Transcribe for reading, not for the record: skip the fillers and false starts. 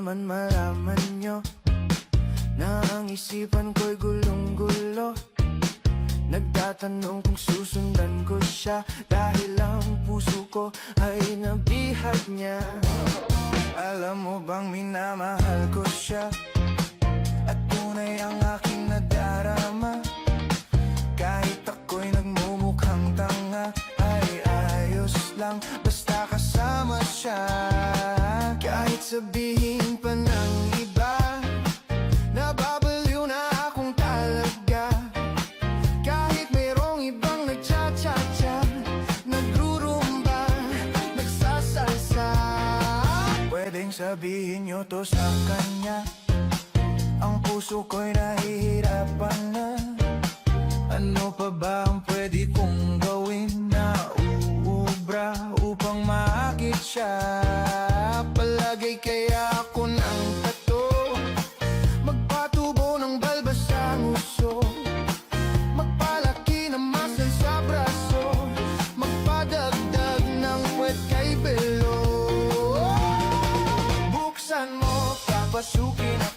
naman malaman nyo na ang isipan ko'y gulong-gulo. Nagtatanong kung susundan ko siya dahil ang puso ko ay nabihag niya. Alam mo bang minamahal ko siya at tunay ang aking nadarama. Kahit ako'y nagmumukhang tanga, ay ayos lang basta kasama siya. Kahit sabihin pa ng iba, nababaliw na akong talaga. Kahit mayroong ibang nagcha-cha-cha, nagrurumba, nagsasalsa. Pwedeng sabihin nyo to sa kanya, ang puso ko'y nahihirapan na. Ano pa ba ang pwede kong gawin na uubra upang maakit siya? Palagay kaya ako ng tato, magpatubo ng balbas sa nguso, magpalaki ng muscle sa braso, magpadagdag ng puwet kay belo. Buksan mo, papasukin ako.